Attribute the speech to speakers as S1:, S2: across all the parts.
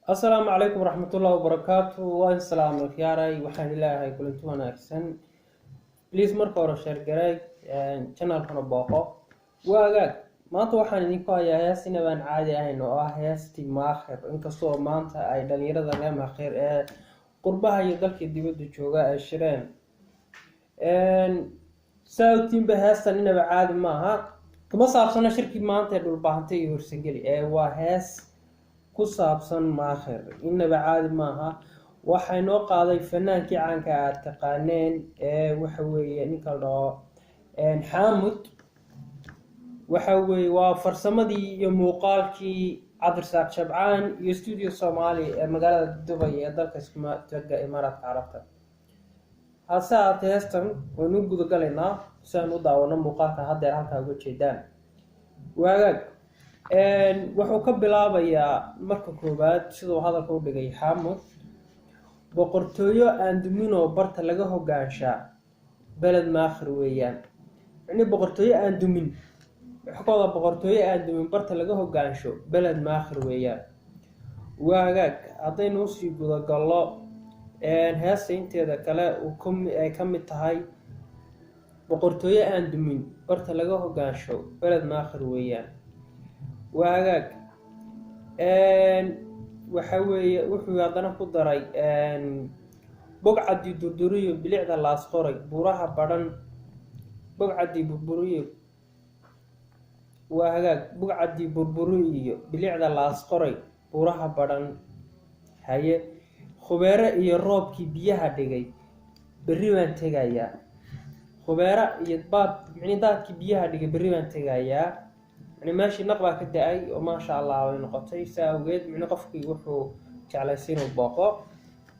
S1: السلام عليكم ورحمة الله وبركاته وان سلام خياري وحان إلهي كلنتو وناكسن بليز مركا ورا شير جراي channel كنا باقو واغاك maanta waxaan idinku hayaa hees inabaan caadi ahayn oo ah heestii maakhir inkastoo maanta ay dhalinyarada reer maakhir ee qurbaha iyo dalka dibadda jooga ay shireen sautimba heestan inaba caadi maaha kuma saabsana shirkii maanta ee dhulbaahantay iyo horsangeli waa hees ku saabsan maakhir inaba caadi maaha waxay noo qaaday fanaankii caanka aad taqaaneen waxa weeye ninka la dhaho xaamud waxa weeye waa farsamadii iyo muuqaalkii cabdirasaaq shabcaan iyo studio Soomaali ee magaalada Dubai ee dalka Iskaga Imaaraadka Carabta hase ahaatee heestan waynu guda galaynaa si aan u daawano muuqaalka hadda halka uga jeedaan waagaag wuxuu ka bilaabayaa marka koobaad sidoo hadalka u dhigay xaamud boqortooyo aan dumino barta laga hogaanshaa balad maakhir weeyaan yani boqortooyo aan dumin xogooda boqortooyo aan dumin barta laga hogaansho balad maakhir weeyaan waagaag haddaynu sii guda gallo heesta inteeda kale ay ka mid tahay boqortooyo aan dumin barta laga hogaansho balad maakhir weeyaan waagaag waxa weeye wuxuu haddana ku daray bogcadii durduriyo bilicda laas qoray buuraha badhan bogcadii burburiyo waagaag bogcadii burburiyo bilicda laas qoray buuraha badhan haye khubeere iyo roobkii biyaha dhigay berri baan tegayaa khubeere iyo daadkii biyaha dhigay berri baan tegayaa ماشي نقبة كداي وما شاء الله ونقطي ساويد من قفكي وحو جعلسين وباقو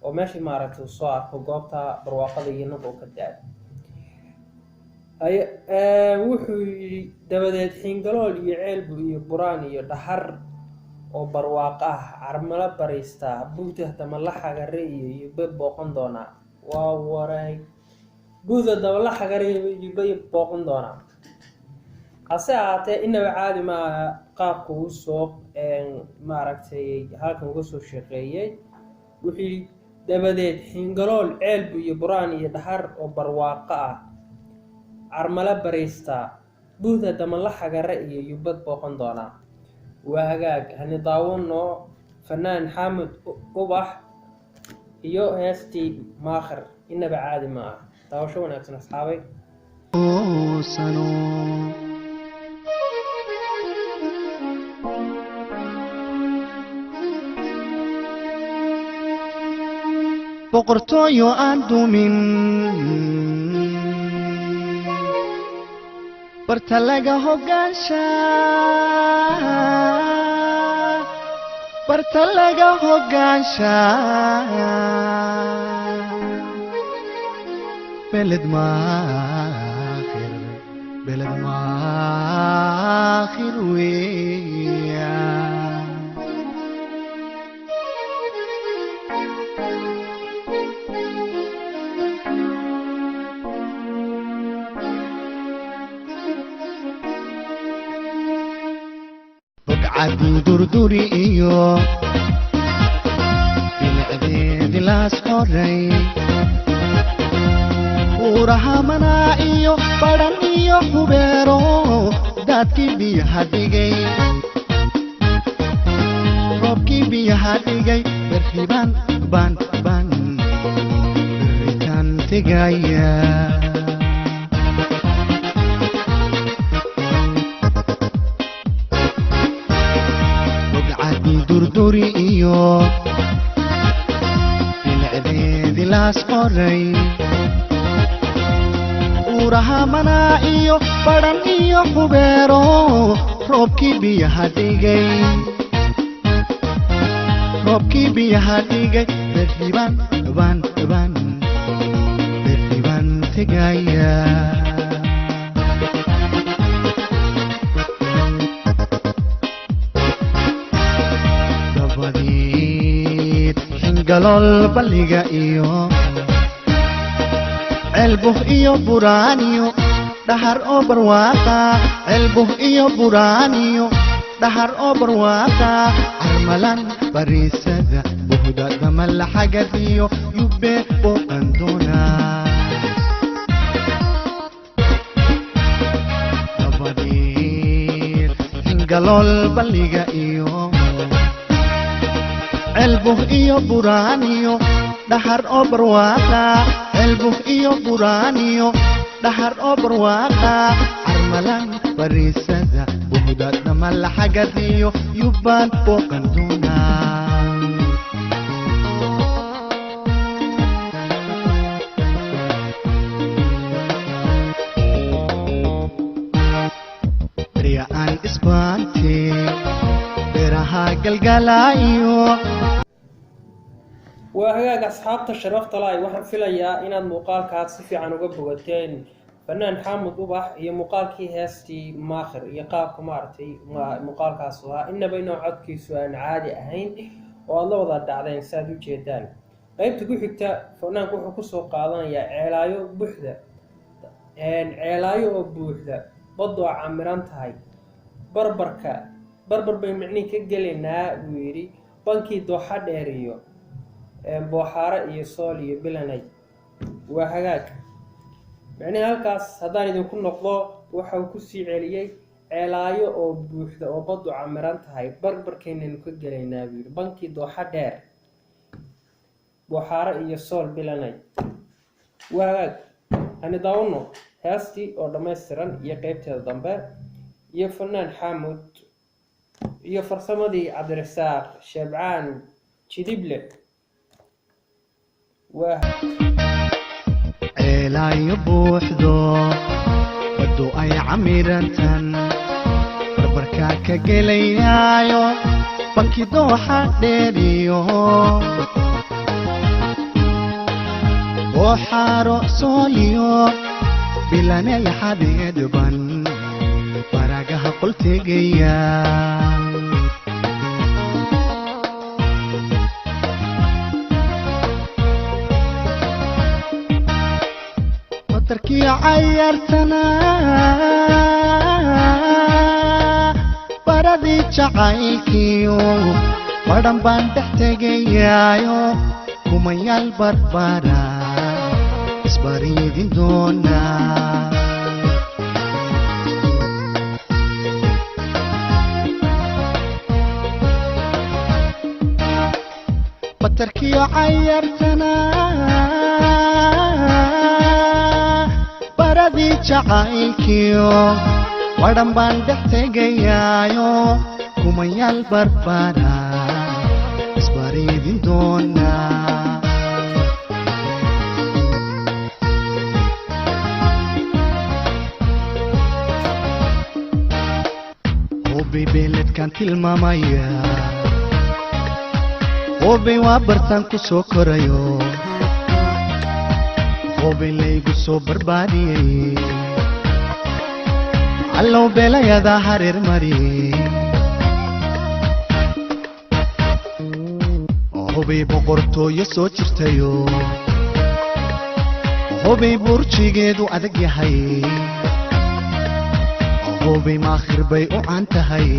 S1: وماشي مارت الصار وقابتا برواقضي نقو كداي أي وحو دبدت حين قالوا لي علب براني دحر وبرواقه عرملا بريستا بوته تملحها غري يبب باقندونا ووراي بوته تملحها غري يبب باقندونا hase ahaatee inaba caadi maaha qaabka uu soo maaragtay halkan uga soo shaqeeyay wixii dabadeed xingalool ceelbu iyo buraan iyo dhaxar oo barwaaqo ah carmala barista buuda damala xagare iyo yubad booqan doona waa hagaag hani daawano fanaan xaamud ubax iyo heestii maakhir inaba caadi maaha daawasho wanaagsan asxaabay
S2: boqortooyo aan dumin barta laga hogaanshaa beled maakhir weeyaan عدو دردوري إيو بالعديد الأسحوري ورها منا إيو بدن إيو خبيرو دادكي بيها ديجي روبكي بيها ديجي برخيبان بان بريتان تيجايا durduri iyo bilcdeedi laas qoray uuraha manaa iyo badhan iyo khubeero roobkii biyaha dhigay berriban tegaya galol baliga iyo celbuh iyo buraaniyo dhahar oo barwaaqa celbuh iyo buraaniyo dhahar oo barwaaqa armalan barisada buhda damal xagadiyo yubbe boqandona abadir galol baliga iyo elbuh iyo buraniyo dahar obarwaqa elbuh iyo buraniyo dahar obarwaqa armalan barisada buhda damal xagadiyo yubban boqandona riyaan isbaanti beraha galgalaayo
S1: waa hagaag asxaabta sharafta leh waxaan filayaa inaad muuqaalkaas si fiican uga bogateen fanaan xaamud ubax iyo muuqaalkii heestii maakhir iyo qaabka maartay muuqaalkaas waa inaba inoo codkiisu aan caadi ahayn oo aad la wada dhacdeen saad u jeedaan qaybta ku xigta fanaanku wuxuu kusoo qaadanayaa ceelaayo oo buuxda badoo camiran tahay barbar bay micnihi ka gelaynaa buu yidhi bankii dooxa dheer iyo booxaare iyo sool iyo bilanay waa hagaag micnihi halkaas haddaan idinku noqdo waxa uu kusii celiyey ceelaayo oo buuxda oo badu camiran tahay barbarkeynaynu ka gelaynaa buu yidhi bankii dooxa dheer booxaare iyo sool bilanay waa hagaag ani daawano heestii oo dhammaystiran iyo qaybteeda dambe iyo fanaan xaamud iyo farsamadii cabdirasaaq sheebcaan jidible waa
S2: ceelaayo buuxdo badu ay camirantan barbarka ka gelayaayo bankii dooxa dheeriyo booxaaro sooliyo bilanay xadeedban baragaha qoltegaya watarkii cayartana baradii jacaylkiyo badhan baan dhex tegayaayo kumayaal barbara isbariidin doona watarkii cayartana baradii jacaylkiyo badhan baan dhex tegayaayo kumayaal barbara isbariidin doona hubi beeledkan tilmaamaya hubi waa bartaan ku soo korayo hubi laygu soo barbaadiyey allow beelayada hareer mariyey hubi boqortooyo soo jirtayo hubi burjigeedu adag yahay hubi maakhir bay u caan tahay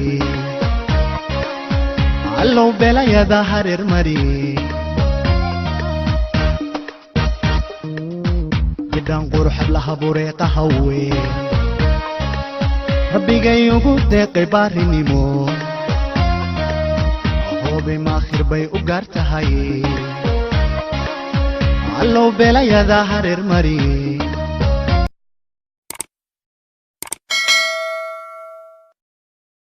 S2: allow beelayada hareer mariyey bidhaan quruxad laha bureeqa haween rabbigay ugu deeqay baarinimo hubi maakhir bay u gaar tahay allow beelayada hareer mariyey